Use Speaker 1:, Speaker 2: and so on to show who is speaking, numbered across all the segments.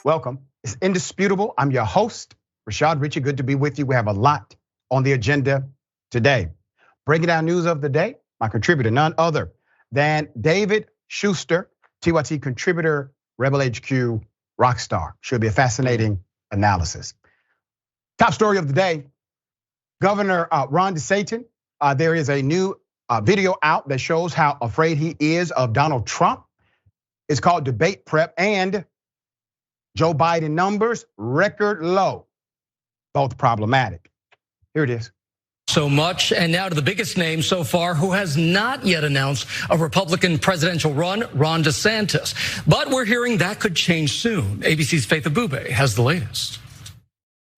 Speaker 1: Welcome. It's indisputable. I'm your host, Rashad. Richey, good to be with you. We have a lot on the agenda today. Breaking down news of the day, my contributor, none other than David Shuster, TYT contributor, Rebel HQ rock star. Should be a fascinating analysis. Top story of the day, Governor Ron DeSantis. There is a new video out that shows how afraid he is of Donald Trump. It's called Debate Prep, and Joe Biden numbers record low, both problematic. Here it is.
Speaker 2: So much, and now to the biggest name so far who has not yet announced a Republican presidential run, Ron DeSantis. But we're hearing that could change soon. ABC's Faith Abube has the latest.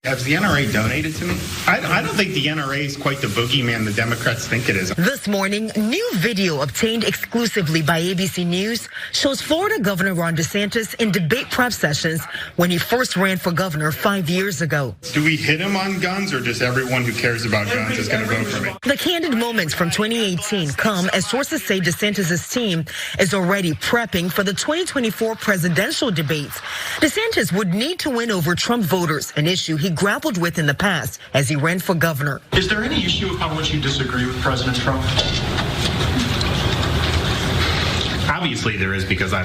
Speaker 3: Has the NRA donated to me? I don't think the NRA is quite the boogeyman the Democrats think it is.
Speaker 4: This morning, new video obtained exclusively by ABC News shows Florida Governor Ron DeSantis in debate prep sessions when he first ran for governor 5 years ago.
Speaker 3: Do we hit him on guns, or just everyone who cares about guns is going to vote for me?
Speaker 4: The candid moments from 2018 come as sources say DeSantis' team is already prepping for the 2024 presidential debates. DeSantis would need to win over Trump voters, an issue he grappled with in the past as he ran for governor.
Speaker 5: Is there any issue of how much you disagree with President Trump?
Speaker 3: Obviously there is, because I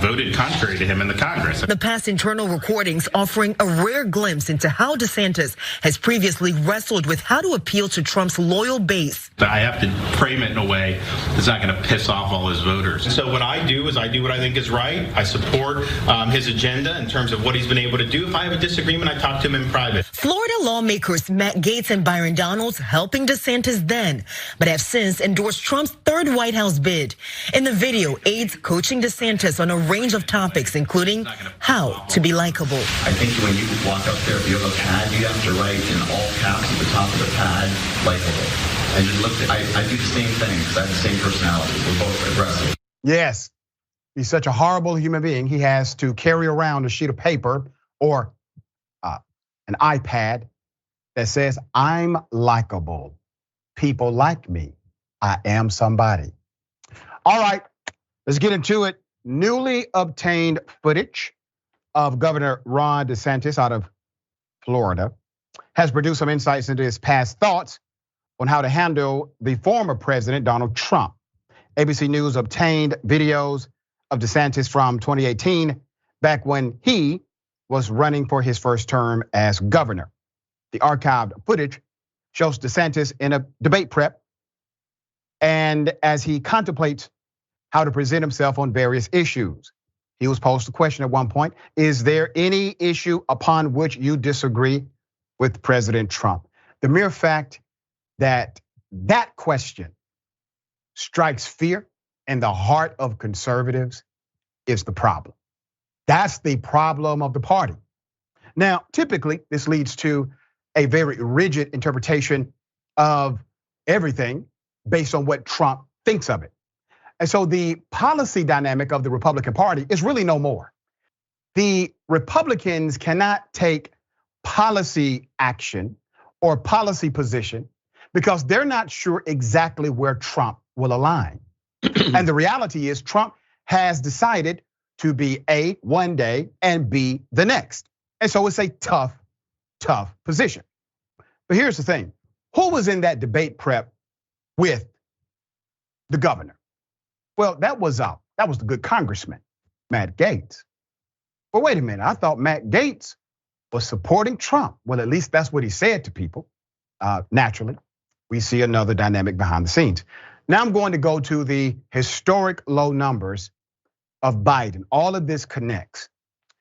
Speaker 3: voted contrary to him in the Congress.
Speaker 4: The past internal recordings offering a rare glimpse into how DeSantis has previously wrestled with how to appeal to Trump's loyal base.
Speaker 3: I have to frame it in a way that's not going to piss off all his voters. So what I do is I do what I think is right. I support his agenda in terms of what he's been able to do. If I have a disagreement, I talk to him in private.
Speaker 4: Florida lawmakers Matt Gaetz and Byron Donalds helping DeSantis then, but have since endorsed Trump's third White House bid. In the video, aides coaching DeSantis on a range of topics, including how to be likable.
Speaker 6: I think when you walk up there, if you have a pad, you have to write in all caps at the top of the pad, likable. And just look, I do the same thing because I have the same personality. We're both aggressive.
Speaker 1: Yes, he's such a horrible human being. He has to carry around a sheet of paper or an iPad that says, I'm likable. People like me. I am somebody. All right, let's get into it. Newly obtained footage of Governor Ron DeSantis out of Florida has produced some insights into his past thoughts on how to handle the former president, Donald Trump. ABC News obtained videos of DeSantis from 2018, back when he was running for his first term as governor. The archived footage shows DeSantis in a debate prep, and as he contemplates how to present himself on various issues. He was posed a question at one point: is there any issue upon which you disagree with President Trump? The mere fact that that question strikes fear in the heart of conservatives is the problem. That's the problem of the party. Now, typically, this leads to a very rigid interpretation of everything based on what Trump thinks of it. And so the policy dynamic of the Republican Party is really no more. The Republicans cannot take policy action or policy position because they're not sure exactly where Trump will align. And the reality is Trump has decided to be A, one day, and B, the next. And so it's a tough position. But here's the thing. Who was in that debate prep with the governor? Well, that was the good congressman, Matt Gaetz. But wait a minute, I thought Matt Gaetz was supporting Trump. Well, at least that's what he said to people. Naturally, we see another dynamic behind the scenes. Now I'm going to go to the historic low numbers of Biden. All of this connects.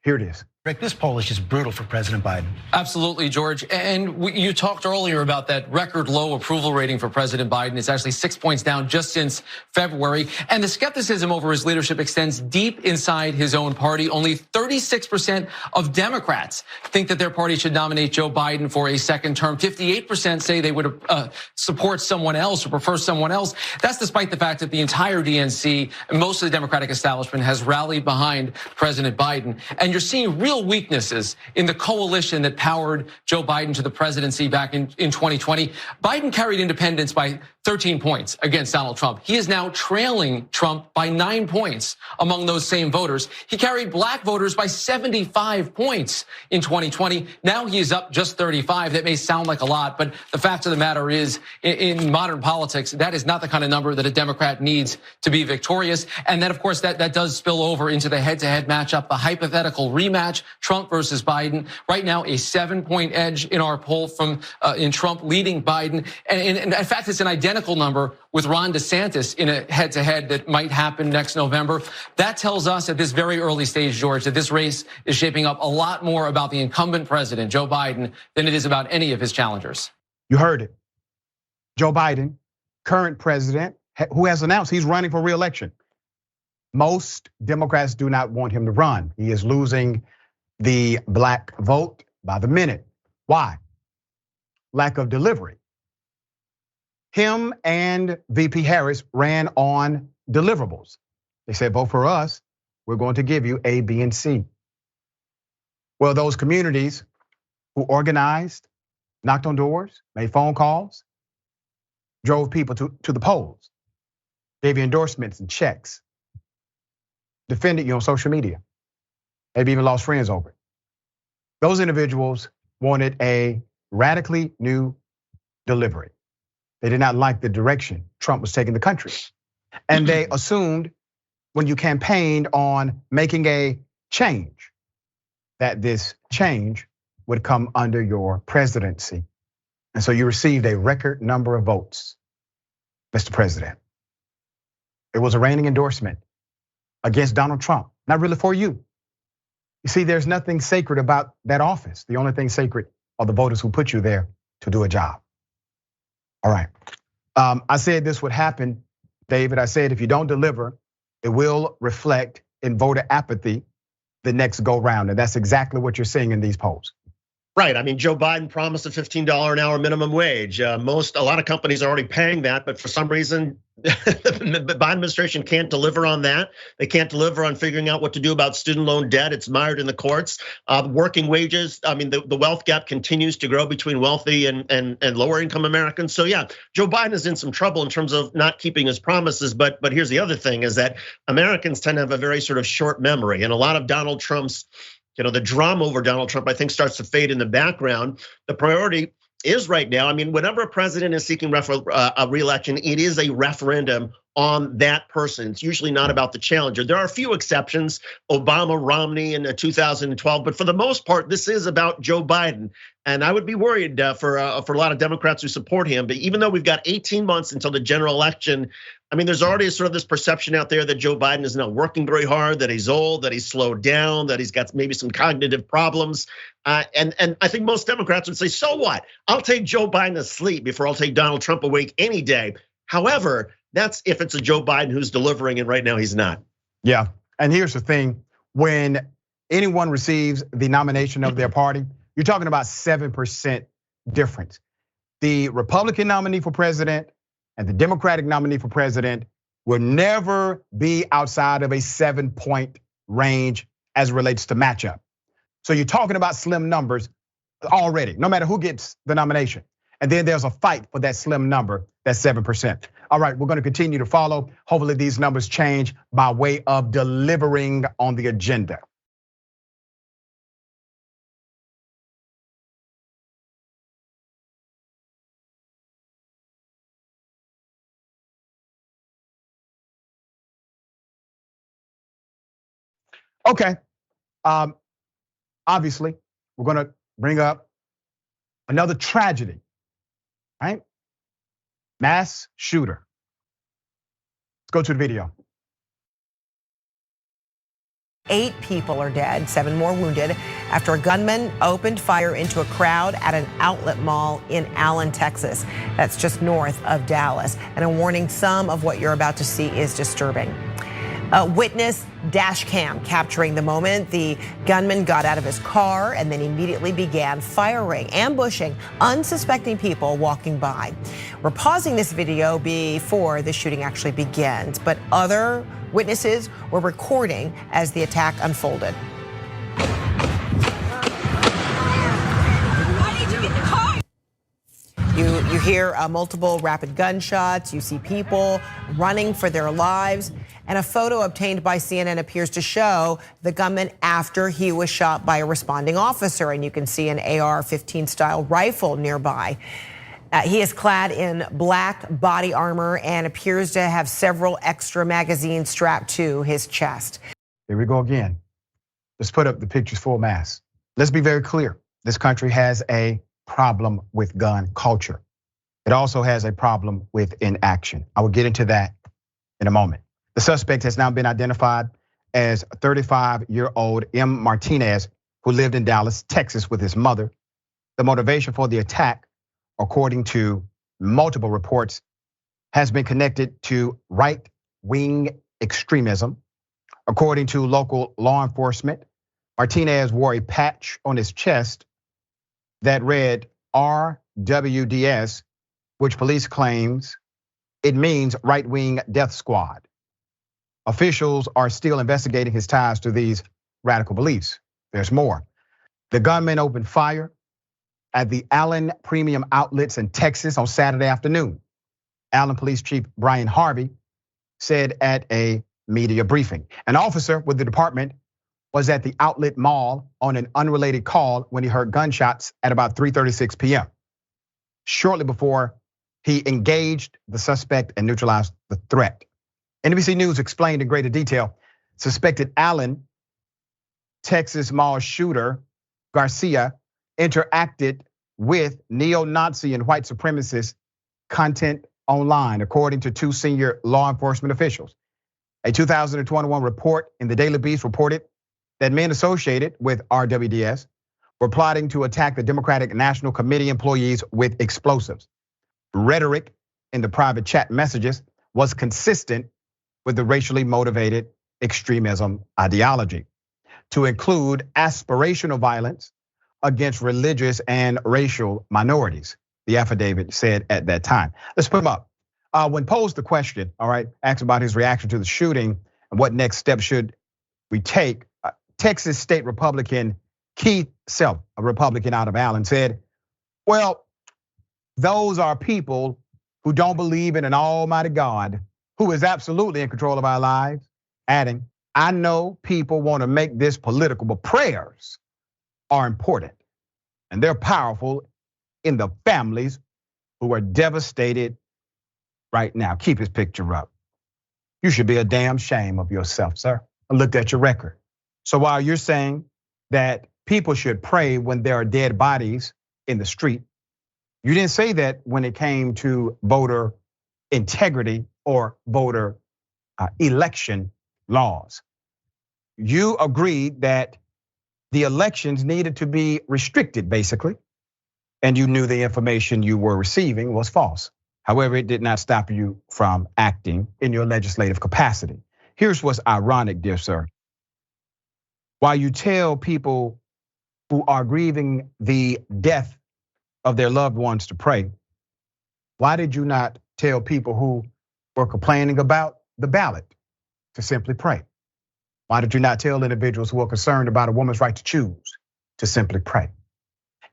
Speaker 1: Here it is.
Speaker 7: Rick, this poll is just brutal for President Biden.
Speaker 2: Absolutely, George. And you talked earlier about that record low approval rating for President Biden. It's actually 6 points down just since February. And the skepticism over his leadership extends deep inside his own party. Only 36% of Democrats think that their party should nominate Joe Biden for a second term. 58% say they would support someone else or prefer someone else. That's despite the fact that the entire DNC and most of the Democratic establishment has rallied behind President Biden. And you're seeing real weaknesses in the coalition that powered Joe Biden to the presidency back in 2020. Biden carried independents by 13 points against Donald Trump. He is now trailing Trump by 9 points among those same voters. He carried black voters by 75 points in 2020. Now he is up just 35. That may sound like a lot, but the fact of the matter is, in modern politics, that is not the kind of number that a Democrat needs to be victorious. And then, of course, that does spill over into the head-to-head matchup, the hypothetical rematch, Trump versus Biden. Right now, a 7-point edge in our poll from in Trump leading Biden. And in fact, it's an identical number with Ron DeSantis in a head-to-head that might happen next November. That tells us at this very early stage, George, that this race is shaping up a lot more about the incumbent president, Joe Biden, than it is about any of his challengers.
Speaker 1: You heard it. Joe Biden, current president, who has announced he's running for re-election. Most Democrats do not want him to run. He is losing the black vote by the minute. Why? Lack of delivery. Him and VP Harris ran on deliverables. They said, vote for us, we're going to give you A, B, and C. Well, those communities who organized, knocked on doors, made phone calls, drove people to the polls, gave you endorsements and checks, defended you on social media, maybe even lost friends over it. Those individuals wanted a radically new delivery. They did not like the direction Trump was taking the country. And they assumed when you campaigned on making a change, that this change would come under your presidency. And so you received a record number of votes, Mr. President. It was a reigning endorsement against Donald Trump, not really for you. You see, there's nothing sacred about that office. The only thing sacred are the voters who put you there to do a job. All right, I said this would happen, David. I said if you don't deliver, it will reflect in voter apathy the next go round. And that's exactly what you're seeing in these polls.
Speaker 8: Right. I mean, Joe Biden promised a $15 an hour minimum wage. A lot of companies are already paying that, but for some reason, the Biden administration can't deliver on that. They can't deliver on figuring out what to do about student loan debt. It's mired in the courts. Working wages. I mean, the wealth gap continues to grow between wealthy and lower income Americans. So yeah, Joe Biden is in some trouble in terms of not keeping his promises. But here's the other thing: is that Americans tend to have a very sort of short memory, and a lot of Donald Trump's, the drama over Donald Trump, I think, starts to fade in the background. The priority is right now, I mean, whenever a president is seeking a re-election, it is a referendum on that person. It's usually not about the challenger. There are a few exceptions, Obama, Romney in 2012, but for the most part, this is about Joe Biden. And I would be worried for a lot of Democrats who support him. But even though we've got 18 months until the general election, I mean, there's already sort of this perception out there that Joe Biden is not working very hard, that he's old, that he's slowed down, that he's got maybe some cognitive problems. And I think most Democrats would say, so what? I'll take Joe Biden asleep before I'll take Donald Trump awake any day. However, that's if it's a Joe Biden who's delivering, and right now he's not.
Speaker 1: Yeah, and here's the thing: when anyone receives the nomination of their party, you're talking about 7% difference. The Republican nominee for president and the Democratic nominee for president will never be outside of a 7-point range as it relates to matchup. So you're talking about slim numbers already, no matter who gets the nomination. And then there's a fight for that slim number, that 7%. All right, we're gonna continue to follow. Hopefully these numbers change by way of delivering on the agenda. Okay, obviously, we're gonna bring up another tragedy, right? Mass shooter. Let's go to the video.
Speaker 9: 8 people are dead, 7 more wounded after a gunman opened fire into a crowd at an outlet mall in Allen, Texas. That's just north of Dallas. And a warning, some of what you're about to see is disturbing. Witness dash cam capturing the moment the gunman got out of his car and then immediately began firing, ambushing unsuspecting people walking by. We're pausing this video before the shooting actually begins, but other witnesses were recording as the attack unfolded. You hear multiple rapid gunshots. You see people running for their lives. And a photo obtained by CNN appears to show the gunman after he was shot by a responding officer. And you can see an AR-15 style rifle nearby. He is clad in black body armor and appears to have several extra magazines strapped to his chest.
Speaker 1: Here we go again. Let's put up the pictures full mass. Let's be very clear. This country has a problem with gun culture. It also has a problem with inaction. I will get into that in a moment. The suspect has now been identified as 35-year-old M. Martinez, who lived in Dallas, Texas with his mother. The motivation for the attack, according to multiple reports, has been connected to right-wing extremism. According to local law enforcement, Martinez wore a patch on his chest that read RWDS, which police claims it means right-wing death squad. Officials are still investigating his ties to these radical beliefs. There's more. The gunman opened fire at the Allen Premium Outlets in Texas on Saturday afternoon. Allen Police Chief Brian Harvey said at a media briefing. An officer with the department was at the outlet mall on an unrelated call when he heard gunshots at about 3:36 p.m. Shortly before he engaged the suspect and neutralized the threat. NBC News explained in greater detail, suspected Allen, Texas mall shooter Garcia interacted with neo-Nazi and white supremacist content online, according to two senior law enforcement officials. A 2021 report in the Daily Beast reported that men associated with RWDS were plotting to attack the Democratic National Committee employees with explosives. Rhetoric in the private chat messages was consistent with the racially motivated extremism ideology, to include aspirational violence against religious and racial minorities, the affidavit said at that time. Let's put him up. When posed the question, all right, asked about his reaction to the shooting and what next steps should we take, Texas State Republican Keith Self, a Republican out of Allen, said, well, those are people who don't believe in an almighty God who is absolutely in control of our lives, adding, I know people want to make this political, but prayers are important. And they're powerful in the families who are devastated right now. Keep his picture up. You should be a damn shame of yourself, sir. I looked at your record. So while you're saying that people should pray when there are dead bodies in the street, you didn't say that when it came to voter integrity or voter election laws. You agreed that the elections needed to be restricted, basically, and you knew the information you were receiving was false. However, it did not stop you from acting in your legislative capacity. Here's what's ironic, dear sir. While you tell people who are grieving the death of their loved ones to pray, why did you not tell people who were complaining about the ballot to simply pray? Why did you not tell individuals who are concerned about a woman's right to choose to simply pray?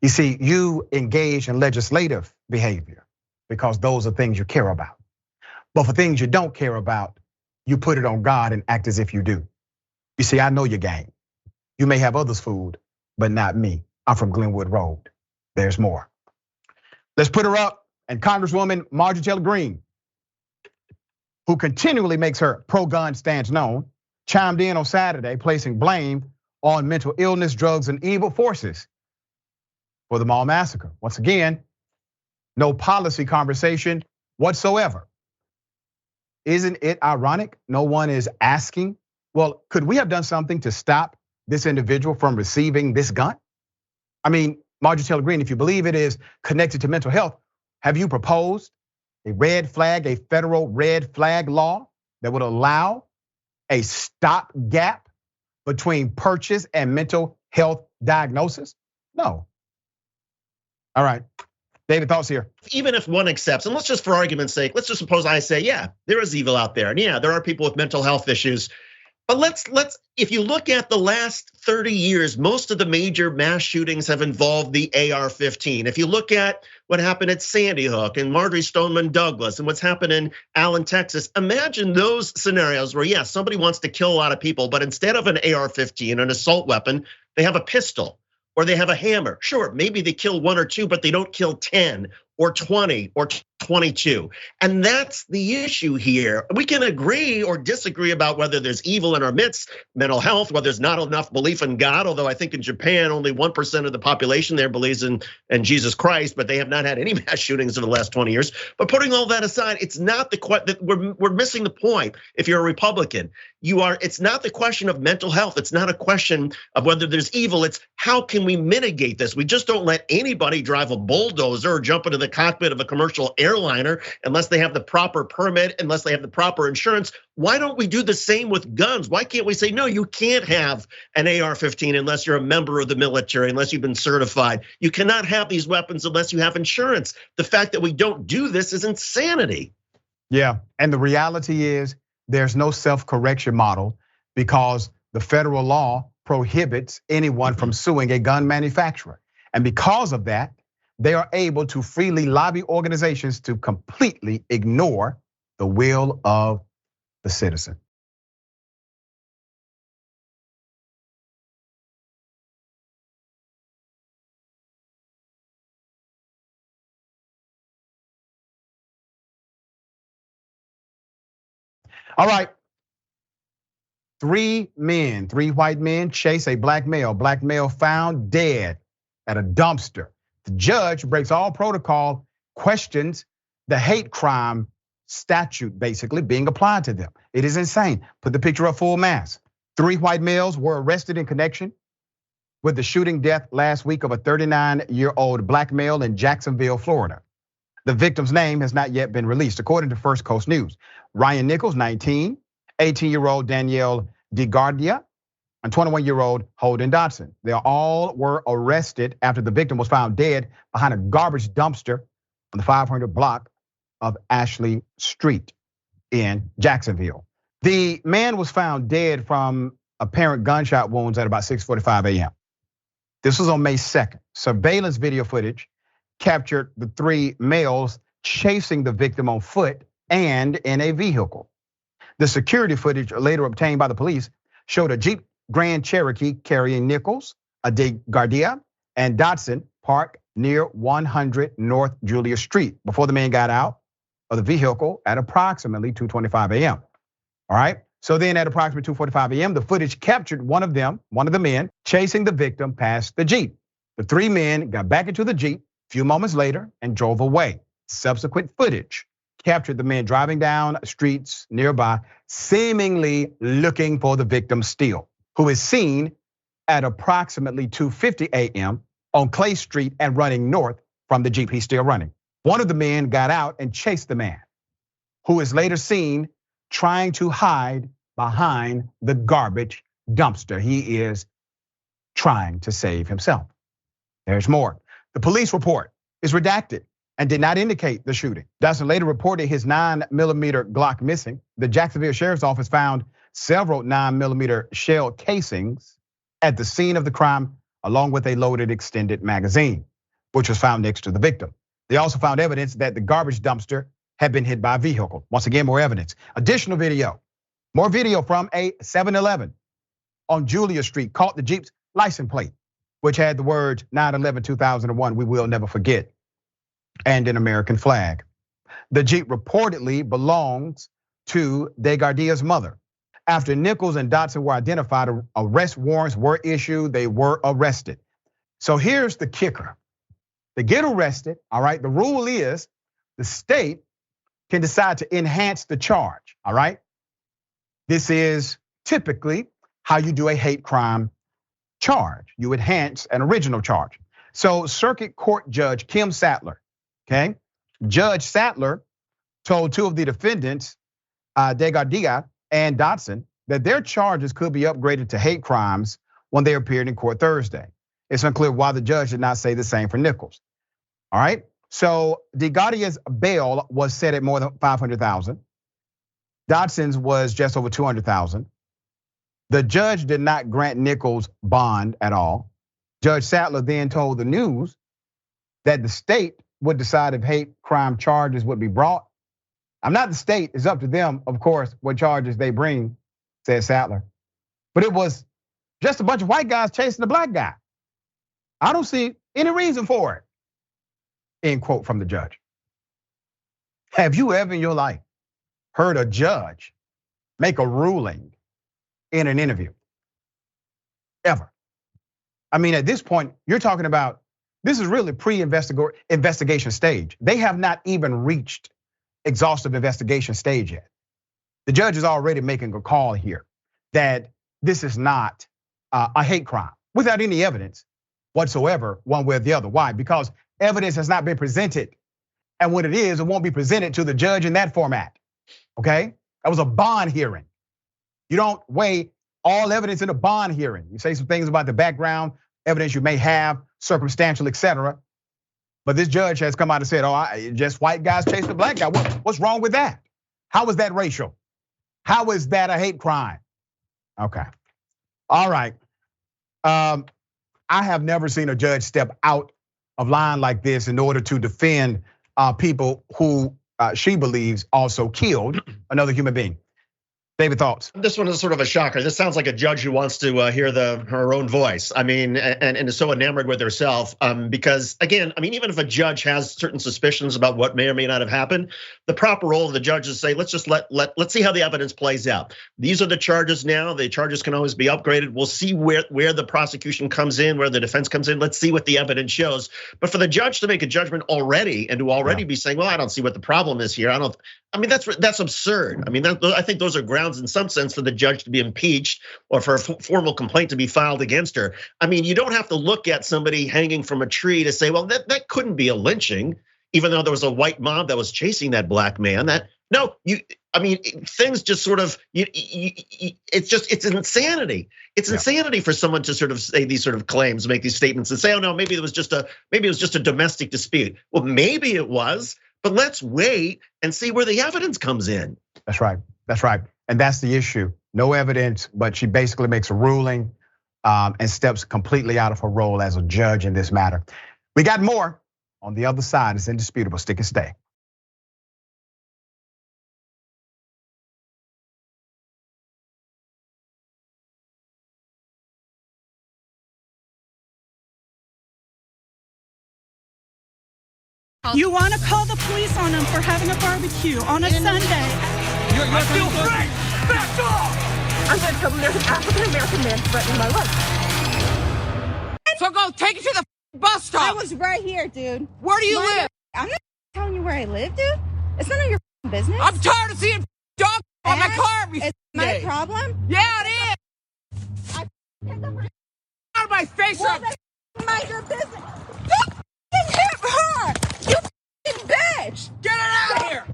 Speaker 1: You see, you engage in legislative behavior because those are things you care about. But for things you don't care about, you put it on God and act as if you do. You see, I know your game. You may have others fooled, but not me. I'm from Glenwood Road. There's more. Let's put her up. And Congresswoman Marjorie Taylor Greene, who continually makes her pro-gun stance known, chimed in on Saturday, placing blame on mental illness, drugs, and evil forces for the mall massacre. Once again, no policy conversation whatsoever. Isn't it ironic? No one is asking, well, could we have done something to stop this individual from receiving this gun? I mean, Marjorie Taylor Greene, if you believe it is connected to mental health, have you proposed a red flag, a federal red flag law that would allow a stopgap between purchase and mental health diagnosis? No. All right, David, thoughts here.
Speaker 8: Even if one accepts, and let's just for argument's sake, let's just suppose I say, yeah, there is evil out there. And yeah, there are people with mental health issues. But let's if you look at the last 30 years, most of the major mass shootings have involved the AR-15. If you look at what happened at Sandy Hook and Marjorie Stoneman Douglas and what's happened in Allen, Texas, imagine those scenarios where, yes, somebody wants to kill a lot of people, but instead of an AR-15, an assault weapon, they have a pistol or they have a hammer. Sure, maybe they kill 1 or 2, but they don't kill 10 or 20 or 22. And that's the issue here. We can agree or disagree about whether there's evil in our midst, mental health, whether there's not enough belief in God, although I think in Japan, only 1% of the population there believes in Jesus Christ, but they have not had any mass shootings in the last 20 years. But putting all that aside, it's not we're missing the point. If you're a Republican, it's not the question of mental health. It's not a question of whether there's evil. It's how can we mitigate this? We just don't let anybody drive a bulldozer or jump into the cockpit of a commercial airliner unless they have the proper permit, unless they have the proper insurance. Why don't we do the same with guns? Why can't we say, no, you can't have an AR-15 unless you're a member of the military, unless you've been certified. You cannot have these weapons unless you have insurance. The fact that we don't do this is insanity.
Speaker 1: Yeah, and the reality is there's no self-correction model because the federal law prohibits anyone from suing a gun manufacturer. And because of that, they are able to freely lobby organizations to completely ignore the will of the citizen. All right. 3 white men chase a black male found dead at a dumpster. The judge breaks all protocol, questions the hate crime statute basically being applied to them. It is insane. Put the picture up full mass. 3 white males were arrested in connection with the shooting death last week of a 39-year-old black male in Jacksonville, Florida. The victim's name has not yet been released, according to First Coast News. Ryan Nichols, 19, 18-year-old Danielle DeGardia, and 21-year-old Holden Dodson. They all were arrested after the victim was found dead behind a garbage dumpster on the 500 block of Ashley Street in Jacksonville. The man was found dead from apparent gunshot wounds at about 6:45 a.m. This was on May 2nd. Surveillance video footage captured the 3 males chasing the victim on foot and in a vehicle. The security footage later obtained by the police showed a Jeep Grand Cherokee carrying Nichols, a DeGardia, and Dodson parked near 100 North Julia Street before the man got out of the vehicle at approximately 2:25 a.m. All right. So then at approximately 2:45 a.m., the footage captured one of the men chasing the victim past the Jeep. The 3 men got back into the Jeep a few moments later and drove away. Subsequent footage captured the men driving down streets nearby, seemingly looking for the victim still, who is seen at approximately 2:50 a.m. on Clay Street and running north from the Jeep. He's still running. One of the men got out and chased the man, who is later seen trying to hide behind the garbage dumpster. He is trying to save himself. There's more. The police report is redacted and did not indicate the shooting. Dodson later reported his 9mm Glock missing. The Jacksonville Sheriff's Office found several 9mm shell casings at the scene of the crime, along with a loaded extended magazine, which was found next to the victim. They also found evidence that the garbage dumpster had been hit by a vehicle. Once again, more evidence. Additional video, more video from a 7-Eleven on Julia Street caught the Jeep's license plate, which had the words 9/11/2001, we will never forget, and an American flag. The Jeep reportedly belongs to DeGardia's mother. After Nichols and Dodson were identified, arrest warrants were issued, they were arrested. So here's the kicker. They get arrested, all right? The rule is the state can decide to enhance the charge, all right? This is typically how you do a hate crime charge. You enhance an original charge. So Circuit Court Judge Kim Sattler, okay? Judge Sattler told 2 of the defendants, DeGardia and Dodson, that their charges could be upgraded to hate crimes when they appeared in court Thursday. It's unclear why the judge did not say the same for Nichols. All right, so DeGardia's bail was set at more than $500,000. Dodson's was just over $200,000. The judge did not grant Nichols bond at all. Judge Sattler then told the news that the state would decide if hate crime charges would be brought. I'm not the state, it's up to them, of course, what charges they bring, said Sattler. But it was just a bunch of white guys chasing a black guy. I don't see any reason for it, end quote from the judge. Have you ever in your life heard a judge make a ruling in an interview? Ever? I mean, at this point, you're talking about, this is really pre-investigation stage. They have not even reached exhaustive investigation stage yet. The judge is already making a call here that this is not a hate crime without any evidence whatsoever, one way or the other. Why? Because evidence has not been presented. And when it is, it won't be presented to the judge in that format, okay? That was a bond hearing. You don't weigh all evidence in a bond hearing. You say some things about the background, evidence you may have, circumstantial, etc. But this judge has come out and said, just white guys chasing a black guy. What's wrong with that? How is that racial? How is that a hate crime? Okay, all right. I have never seen a judge step out of line like this in order to defend people who she believes also killed another human being. David, thoughts?
Speaker 8: This one is sort of a shocker. This sounds like a judge who wants to hear her own voice. I mean, and is so enamored with herself. Because again, I mean, even if a judge has certain suspicions about what may or may not have happened, the proper role of the judge is to say, let's just let's see how the evidence plays out. These are the charges now. The charges can always be upgraded. We'll see where the prosecution comes in, where the defense comes in. Let's see what the evidence shows. But for the judge to make a judgment already and to already be saying, well, I don't see what the problem is here. I mean, that's absurd. I mean, I think those are grounds in some sense for the judge to be impeached or for a formal complaint to be filed against her. I mean, you don't have to look at somebody hanging from a tree to say, well, that couldn't be a lynching, even though there was a white mob that was chasing that black man. I mean, things just sort of, it's insanity. It's insanity for someone to sort of say these sort of claims, make these statements and say, oh no, maybe it was just a domestic dispute. Well, maybe it was, but let's wait and see where the evidence comes in.
Speaker 1: That's right. That's right. And that's the issue. No evidence, but she basically makes a ruling and steps completely out of her role as a judge in this matter. We got more on the other side. It's indisputable. Stick and stay.
Speaker 10: You want to call the police on them for having a barbecue on a Sunday.
Speaker 11: You're still free! Back off!
Speaker 10: I'm going to tell them there's an African-American man threatening my life.
Speaker 11: So go take it to the bus stop.
Speaker 10: I was right here, dude.
Speaker 11: Where do you live?
Speaker 10: I'm not telling you where I live, dude. It's none of your business.
Speaker 11: I'm tired of seeing dogs on my car every
Speaker 10: It's
Speaker 11: day.
Speaker 10: my problem?
Speaker 11: Yeah, it is. Out of my face.
Speaker 10: Well, then mind your business. You hit her! You bitch!
Speaker 11: Get it out of here!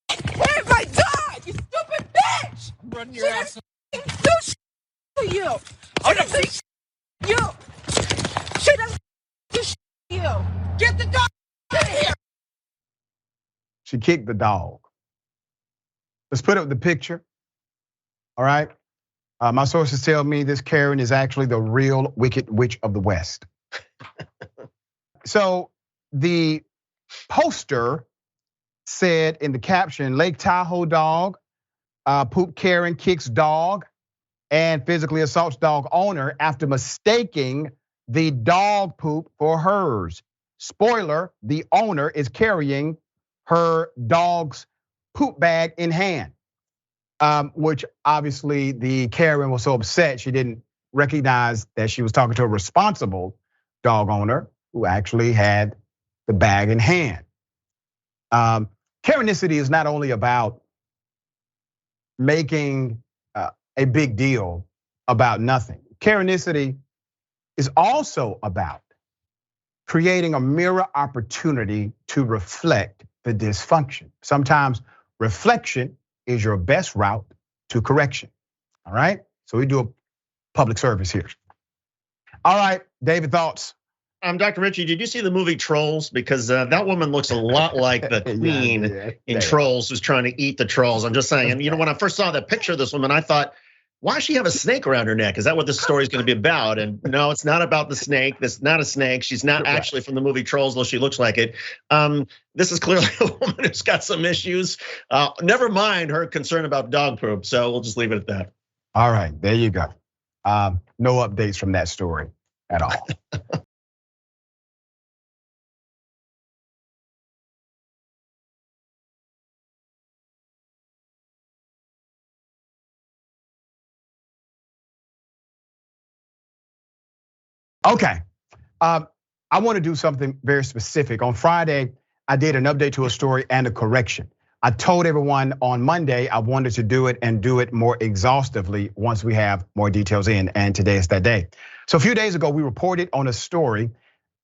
Speaker 10: Hit my dog, you stupid bitch!
Speaker 11: I'm running your ass.
Speaker 10: Do shit to you.
Speaker 11: Oh, no,
Speaker 10: You. She doesn't do shit to you.
Speaker 11: Get the dog out of here!
Speaker 1: She kicked the dog. Let's put up the picture. All right. My sources tell me this Karen is actually the real Wicked Witch of the West. So the poster said in the caption, Lake Tahoe dog, poop Karen kicks dog and physically assaults dog owner after mistaking the dog poop for hers. Spoiler, the owner is carrying her dog's poop bag in hand, which obviously the Karen was so upset she didn't recognize that she was talking to a responsible dog owner who actually had the bag in hand. Karenicity is not only about making a big deal about nothing. Karenicity is also about creating a mirror opportunity to reflect the dysfunction. Sometimes reflection is your best route to correction, all right? So we do a public service here. All right, David, thoughts?
Speaker 8: Dr. Richey, did you see the movie Trolls? Because that woman looks a lot like the queen in Trolls who's trying to eat the trolls. I'm just saying, and when I first saw that picture of this woman, I thought, why does she have a snake around her neck? Is that what this story is going to be about? And no, it's not about the snake. This is not a snake. She's not actually from the movie Trolls, though she looks like it. This is clearly a woman who's got some issues. Never mind her concern about dog poop. So we'll just leave it at that.
Speaker 1: All right, there you go. No updates from that story at all. Okay, I want to do something very specific. On Friday, I did an update to a story and a correction. I told everyone on Monday I wanted to do it and do it more exhaustively once we have more details in, and today is that day. So a few days ago, we reported on a story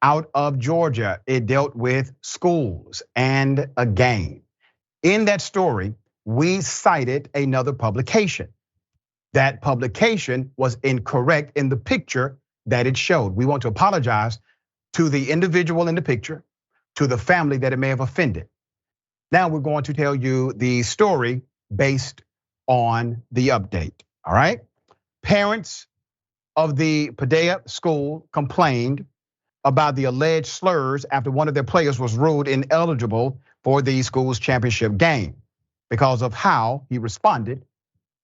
Speaker 1: out of Georgia. It dealt with schools and a game. In that story, we cited another publication. That publication was incorrect in the picture that it showed. We want to apologize to the individual in the picture, to the family that it may have offended. Now we're going to tell you the story based on the update, all right? Parents of the Padilla school complained about the alleged slurs after one of their players was ruled ineligible for the school's championship game because of how he responded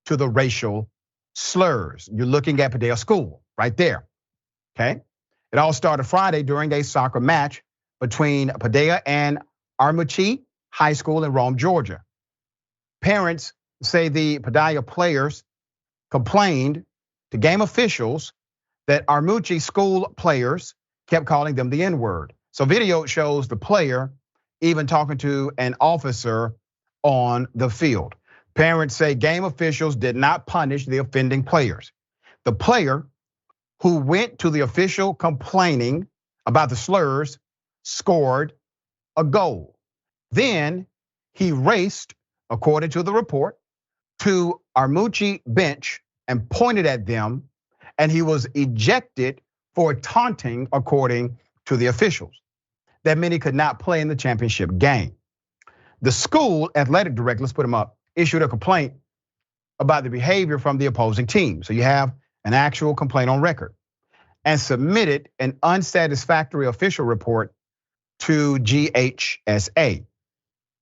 Speaker 1: to the racial slurs. You're looking at Padilla School right there, okay? It all started Friday during a soccer match between Padilla and Richey High School in Rome, Georgia. Parents say the Padilla players complained to game officials that Richey school players kept calling them the N-word. So video shows the player even talking to an officer on the field. Parents say game officials did not punish the offending players. The player who went to the official complaining about the slurs scored a goal. Then he raced, according to the report, to Richey bench and pointed at them, and he was ejected for taunting, according to the officials. That meant he could not play in the championship game. The school athletic director, let's put him up, issued a complaint about the behavior from the opposing team. So you have an actual complaint on record, and submitted an unsatisfactory official report to GHSA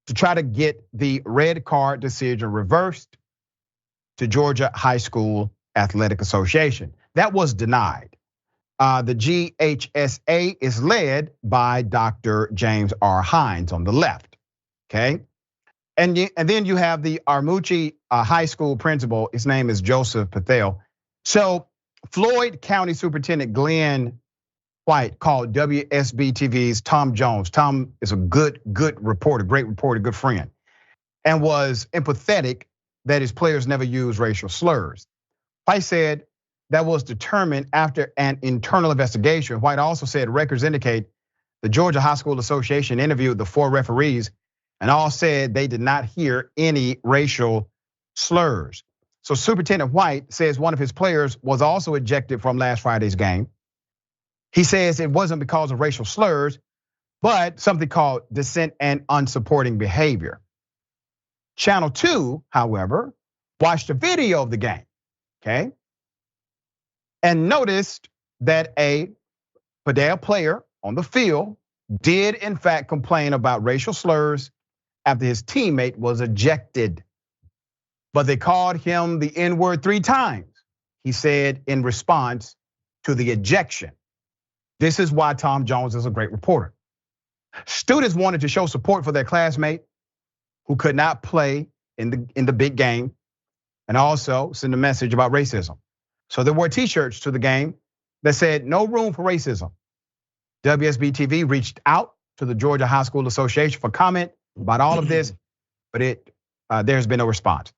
Speaker 1: to try to get the red card decision reversed to Georgia High School Athletic Association. That was denied. The GHSA is led by Dr. James R. Hines on the left, okay? And then you have the Richey High School principal, his name is Joseph Patel. So Floyd County Superintendent Glenn White called WSB-TV's Tom Jones. Tom is a good reporter, great reporter, good friend, and was empathetic that his players never used racial slurs. White said that was determined after an internal investigation. White also said records indicate the Georgia High School Association interviewed the 4 referees and all said they did not hear any racial slurs. So Superintendent White says one of his players was also ejected from last Friday's game. He says it wasn't because of racial slurs, but something called dissent and unsupporting behavior. Channel 2, however, watched a video of the game, okay? And noticed that a Padilla player on the field did in fact complain about racial slurs after his teammate was ejected. But they called him the N-word 3 times, he said in response to the ejection. This is why Tom Jones is a great reporter. Students wanted to show support for their classmate who could not play in the big game, and also send a message about racism. So they wore t-shirts to the game that said no room for racism. WSB-TV reached out to the Georgia High School Association for comment about all of this, but there's been no response.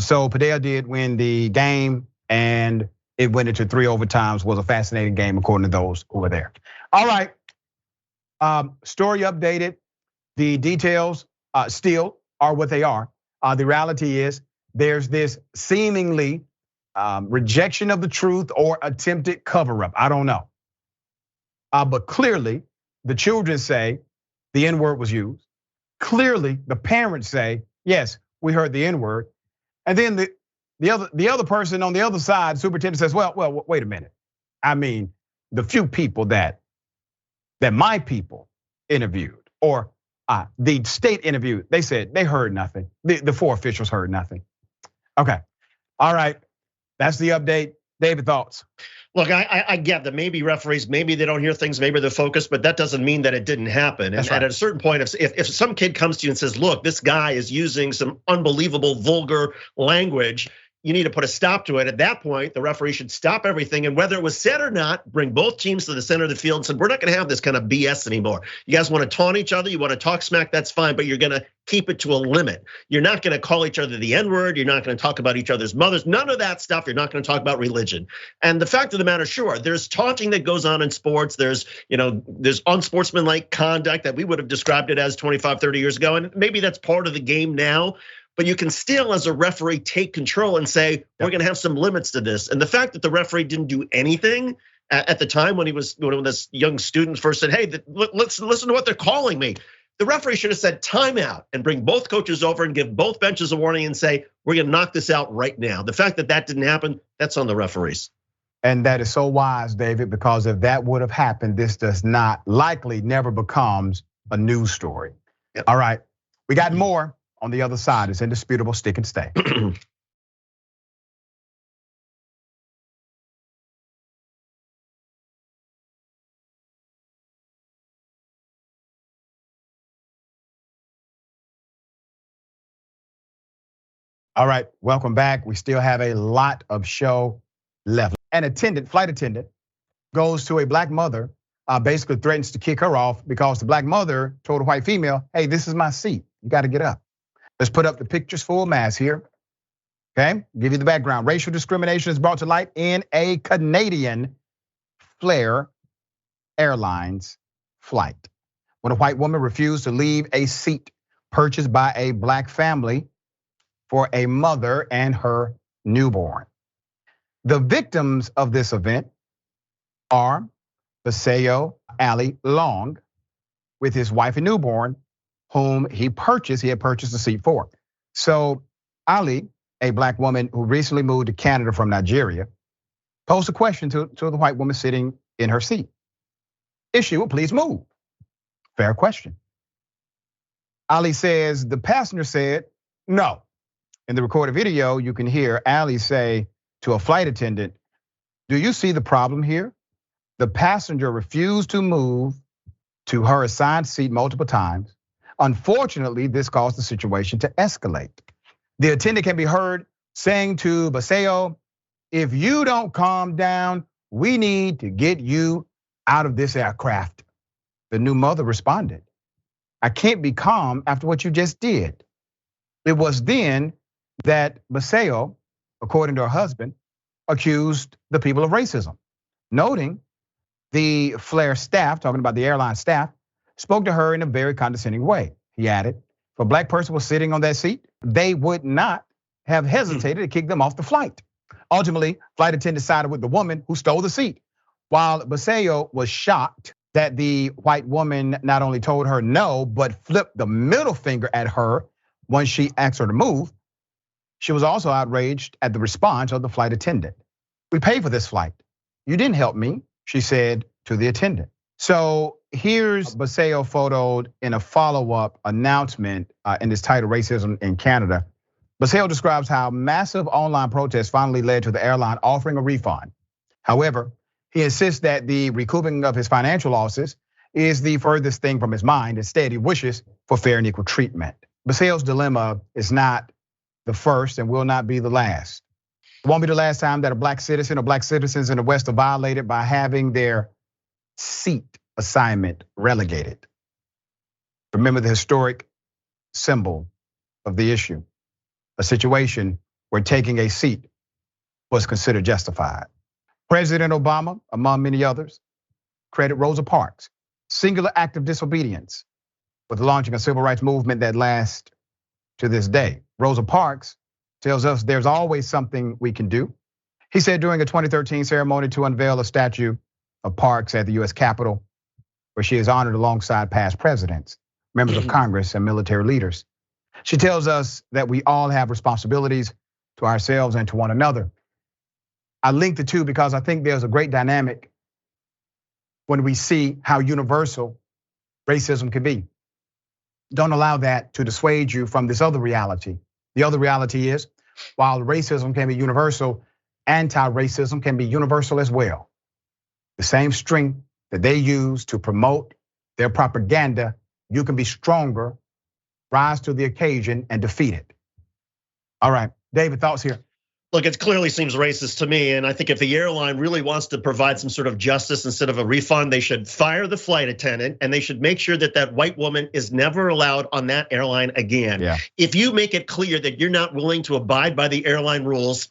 Speaker 1: So Padilla did win the game, and it went into 3 overtimes. Was a fascinating game according to those who were there. All right, story updated. The details still are what they are. The reality is there's this seemingly rejection of the truth or attempted cover up. I don't know. But clearly the children say the N-word was used. Clearly the parents say, yes, we heard the N-word. And then the other person on the other side, superintendent says, well, wait a minute. I mean, the few people that my people interviewed, or the state interviewed, they said they heard nothing. The 4 officials heard nothing. Okay, all right, that's the update. David, thoughts?
Speaker 8: Look, I get that maybe referees, maybe they don't hear things, maybe they're focused, but that doesn't mean that it didn't happen. And at a certain point, if some kid comes to you and says, look, this guy is using some unbelievable vulgar language, you need to put a stop to it. At that point, the referee should stop everything. And whether it was said or not, bring both teams to the center of the field and said, we're not gonna have this kind of BS anymore. You guys wanna taunt each other, you wanna talk smack, that's fine, but you're gonna keep it to a limit. You're not gonna call each other the N-word, you're not gonna talk about each other's mothers, none of that stuff. You're not gonna talk about religion. And the fact of the matter, sure, there's taunting that goes on in sports. There's unsportsmanlike conduct that we would have described it as 25, 30 years ago. And maybe that's part of the game now. But you can still, as a referee, take control and say, we're gonna have some limits to this. And the fact that the referee didn't do anything at the time when this young student first said, hey, let's listen to what they're calling me. The referee should have said timeout and bring both coaches over and give both benches a warning and say, we're gonna knock this out right now. The fact that didn't happen, that's on the referees.
Speaker 1: And that is so wise, David, because if that would have happened, this does not likely never becomes a news story. Yep. All right, we got more on the other side. It's indisputable. Stick and stay. All right, welcome back. We still have a lot of show left. An flight attendant goes to a black mother, basically threatens to kick her off because the black mother told a white female, hey, this is my seat, you gotta get up. Let's put up the pictures full mass here. Okay, give you the background. Racial discrimination is brought to light in a Canadian Flair Airlines flight when a white woman refused to leave a seat purchased by a black family for a mother and her newborn. The victims of this event are Baseo Ali Long with his wife and newborn, whom he had purchased a seat for. So Ali, a black woman who recently moved to Canada from Nigeria, posed a question to the white woman sitting in her seat. If she would please move. Fair question. Ali says, the passenger said, no. In the recorded video, you can hear Ali say to a flight attendant, do you see the problem here? The passenger refused to move to her assigned seat multiple times. Unfortunately, this caused the situation to escalate. The attendant can be heard saying to Baseo, if you don't calm down, we need to get you out of this aircraft. The new mother responded, I can't be calm after what you just did. It was then that Baseo, according to her husband, accused the people of racism, noting the Flair staff, talking about the airline staff, spoke to her in a very condescending way. He added, if a black person was sitting on that seat, they would not have hesitated to kick them off the flight. Ultimately, flight attendant sided with the woman who stole the seat. While Baseo was shocked that the white woman not only told her no, but flipped the middle finger at her when she asked her to move, she was also outraged at the response of the flight attendant. We paid for this flight. You didn't help me, she said to the attendant. So here's Baseo photoed in a follow-up announcement in this title, Racism in Canada. Baseo describes how massive online protests finally led to the airline offering a refund. However, he insists that the recouping of his financial losses is the furthest thing from his mind. Instead, he wishes for fair and equal treatment. Baseo's dilemma is not the first and will not be the last. It won't be the last time that a black citizen or black citizens in the West are violated by having their seat assignment relegated. Remember the historic symbol of the issue, a situation where taking a seat was considered justified. President Obama, among many others, credit Rosa Parks' singular act of disobedience with launching a civil rights movement that lasts to this day. Rosa Parks tells us there's always something we can do. He said during a 2013 ceremony to unveil a statue of Parks at the US Capitol, where she is honored alongside past presidents, members of Congress, and military leaders. She tells us that we all have responsibilities to ourselves and to one another. I link the two because I think there's a great dynamic when we see how universal racism can be. Don't allow that to dissuade you from this other reality. The other reality is, while racism can be universal, anti-racism can be universal as well. The same strength that they use to promote their propaganda, you can be stronger, rise to the occasion, and defeat it. All right, David, thoughts here?
Speaker 8: Look, it clearly seems racist to me, and I think if the airline really wants to provide some sort of justice instead of a refund, they should fire the flight attendant, and they should make sure that that white woman is never allowed on that airline again.
Speaker 1: Yeah.
Speaker 8: If you make it clear that you're not willing to abide by the airline rules,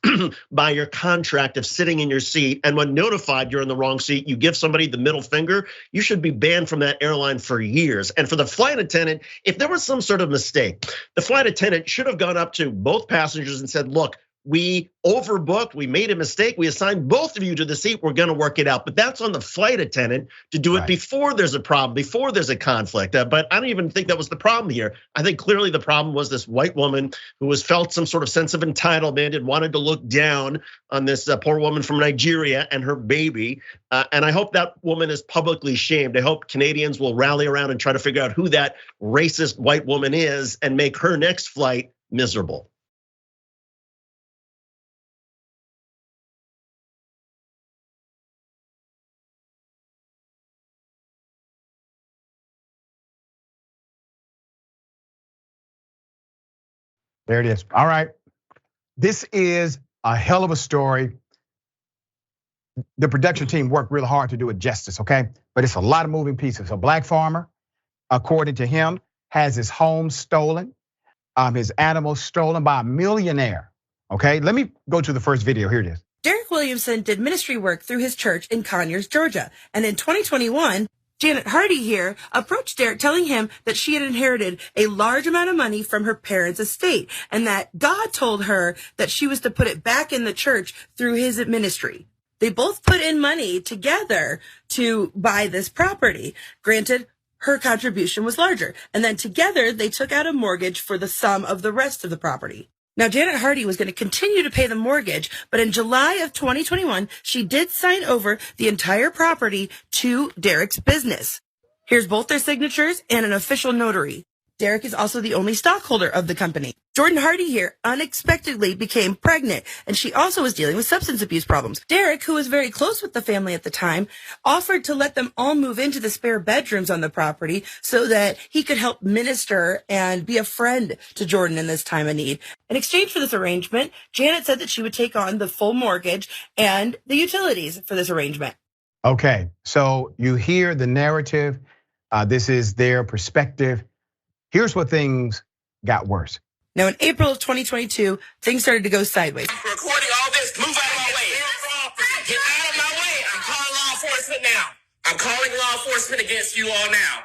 Speaker 8: by your contract of sitting in your seat, and when notified you're in the wrong seat, you give somebody the middle finger, you should be banned from that airline for years. And for the flight attendant, if there was some sort of mistake, the flight attendant should have gone up to both passengers and said, look, we overbooked, we made a mistake, we assigned both of you to the seat, we're gonna work it out. But that's on the flight attendant to do it before there's a problem, before there's a conflict. But I don't even think that was the problem here. I think clearly the problem was this white woman who was felt some sort of sense of entitlement and wanted to look down on this poor woman from Nigeria and her baby. And I hope that woman is publicly shamed. I hope Canadians will rally around and try to figure out who that racist white woman is and make her next flight miserable.
Speaker 1: There it is. All right. This is a hell of a story. The production team worked really hard to do it justice, okay? But it's a lot of moving pieces. A black farmer, according to him, has his home stolen, his animals stolen by a millionaire, okay? Let me go to the first video. Here it is.
Speaker 12: Derek Williamson did ministry work through his church in Conyers, Georgia. And in 2021, Janet Hardy here approached Derek telling him that she had inherited a large amount of money from her parents' estate and that God told her that she was to put it back in the church through his ministry. They both put in money together to buy this property. Granted, her contribution was larger. And then together they took out a mortgage for the sum of the rest of the property. Now, Janet Hardy was going to continue to pay the mortgage, but in July of 2021, she did sign over the entire property to Derek's business. Here's both their signatures and an official notary. Derek is also the only stockholder of the company. Jordan Hardy here unexpectedly became pregnant, and she also was dealing with substance abuse problems. Derek, who was very close with the family at the time, offered to let them all move into the spare bedrooms on the property so that he could help minister and be a friend to Jordan in this time of need. In exchange for this arrangement, Janet said that she would take on the full mortgage and the utilities for this arrangement.
Speaker 1: Okay, so you hear the narrative. This is their perspective. Here's what things got worse.
Speaker 12: Now, in April of 2022, things started to go sideways.
Speaker 13: I'm recording all this. Move out of my way. Get out of my way. I'm calling law enforcement now. I'm calling law enforcement against you all now.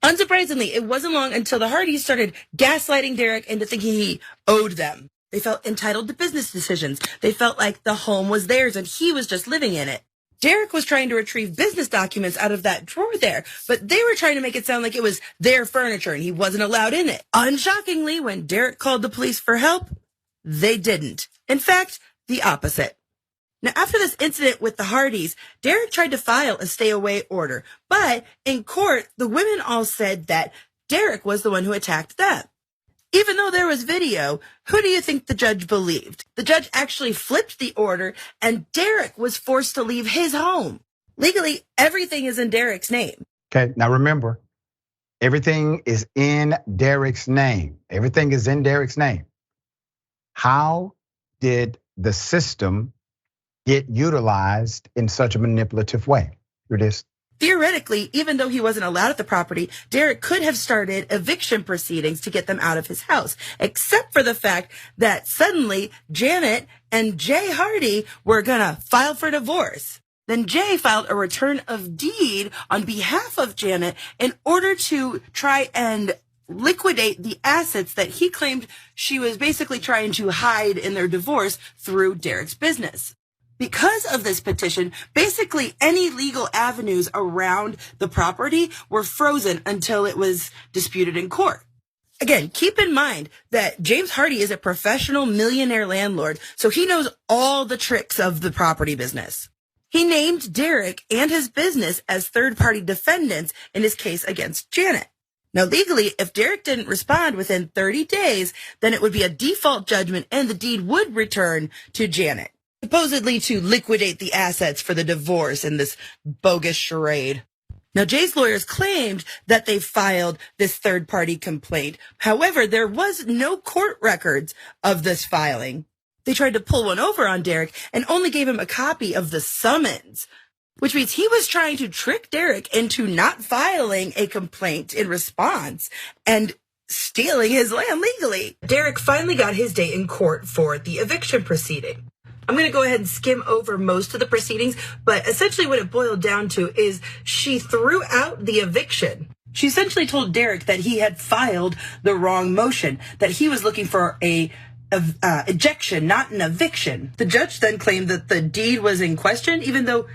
Speaker 12: Unsurprisingly, it wasn't long until the Hardys started gaslighting Derek into thinking he owed them. They felt entitled to business decisions. They felt like the home was theirs and he was just living in it. Derek was trying to retrieve business documents out of that drawer there, but they were trying to make it sound like it was their furniture and he wasn't allowed in it. Unshockingly, when Derek called the police for help, they didn't. In fact, the opposite. Now, after this incident with the Hardys, Derek tried to file a stay-away order, but in court, the women all said that Derek was the one who attacked them. Even though there was video, who do you think the judge believed? The judge actually flipped the order and Derek was forced to leave his home. Legally, everything is in Derek's name.
Speaker 1: Okay, now remember, everything is in Derek's name. Everything is in Derek's name. How did the system get utilized in such a manipulative way? Here it is.
Speaker 12: Theoretically, even though he wasn't allowed at the property, Derek could have started eviction proceedings to get them out of his house, except for the fact that suddenly Janet and Jay Hardy were gonna file for divorce. Then Jay filed a return of deed on behalf of Janet in order to try and liquidate the assets that he claimed she was basically trying to hide in their divorce through Derek's business. Because of this petition, basically any legal avenues around the property were frozen until it was disputed in court. Again, keep in mind that James Hardy is a professional millionaire landlord, so he knows all the tricks of the property business. He named Derek and his business as third-party defendants in his case against Janet. Now, legally, if Derek didn't respond within 30 days, then it would be a default judgment and the deed would return to Janet, supposedly to liquidate the assets for the divorce in this bogus charade. Now, Jay's lawyers claimed that they filed this third-party complaint. However, there was no court records of this filing. They tried to pull one over on Derek and only gave him a copy of the summons, which means he was trying to trick Derek into not filing a complaint in response and stealing his land legally. Derek finally got his day in court for the eviction proceeding. I'm going to go ahead and skim over most of the proceedings, but essentially what it boiled down to is she threw out the eviction. She essentially told Derek that he had filed the wrong motion, that he was looking for a ejection, not an eviction. The judge then claimed that the deed was in question, even though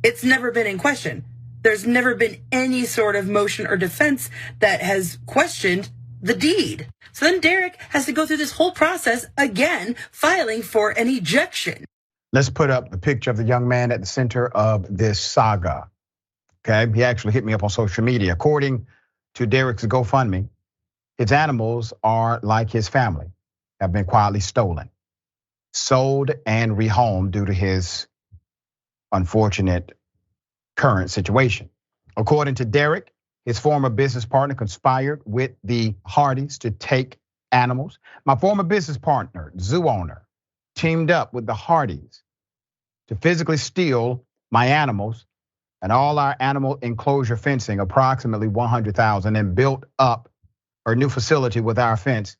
Speaker 12: it's never been in question. There's never been any sort of motion or defense that has questioned the deed. So then Derek has to go through this whole process again, filing for an ejection.
Speaker 1: Let's put up the picture of the young man at the center of this saga. Okay, he actually hit me up on social media. According to Derek's GoFundMe, his animals are like his family, have been quietly stolen, sold, and rehomed due to his unfortunate current situation. According to Derek, his former business partner conspired with the Hardys to take animals. My former business partner, zoo owner, teamed up with the Hardys to physically steal my animals and all our animal enclosure fencing, approximately $100,000, and built up a new facility with our fence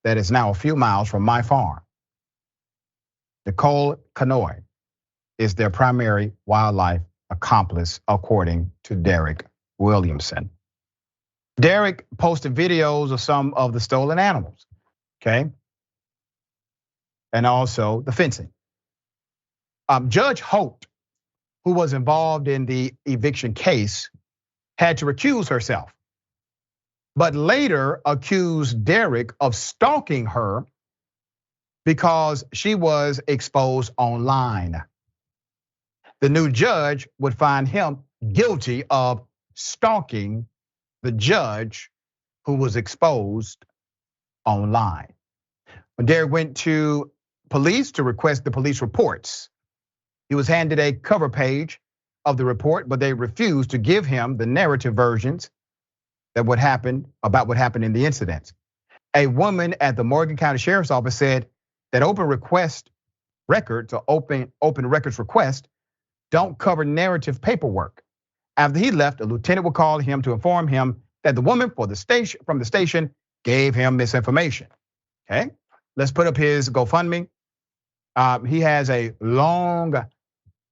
Speaker 1: that is now a few miles from my farm. Nicole Canoy is their primary wildlife accomplice, according to Derek Williamson. Derek posted videos of some of the stolen animals, okay? And also the fencing. Judge Holt, who was involved in the eviction case, had to recuse herself, but later accused Derek of stalking her because she was exposed online. The new judge would find him guilty of stalking the judge who was exposed online. When Derek went to police to request the police reports, he was handed a cover page of the report, but they refused to give him the narrative versions that what happened in the incidents. A woman at the Morgan County Sheriff's Office said that open records request don't cover narrative paperwork. After he left, a lieutenant would call him to inform him that the woman from the station gave him misinformation. Okay, let's put up his GoFundMe. He has a long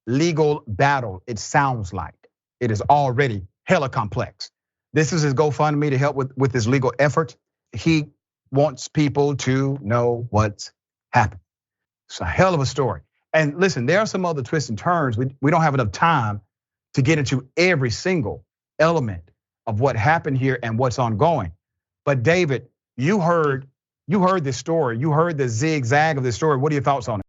Speaker 1: legal battle. It sounds like it is already hella complex. This is his GoFundMe to help with his legal effort. He wants people to know what's happened. It's a hell of a story. And listen, there are some other twists and turns. We don't have enough time to get into every single element of what happened here and what's ongoing. But David, you heard this story. You heard the zigzag of this story. What are your thoughts on it?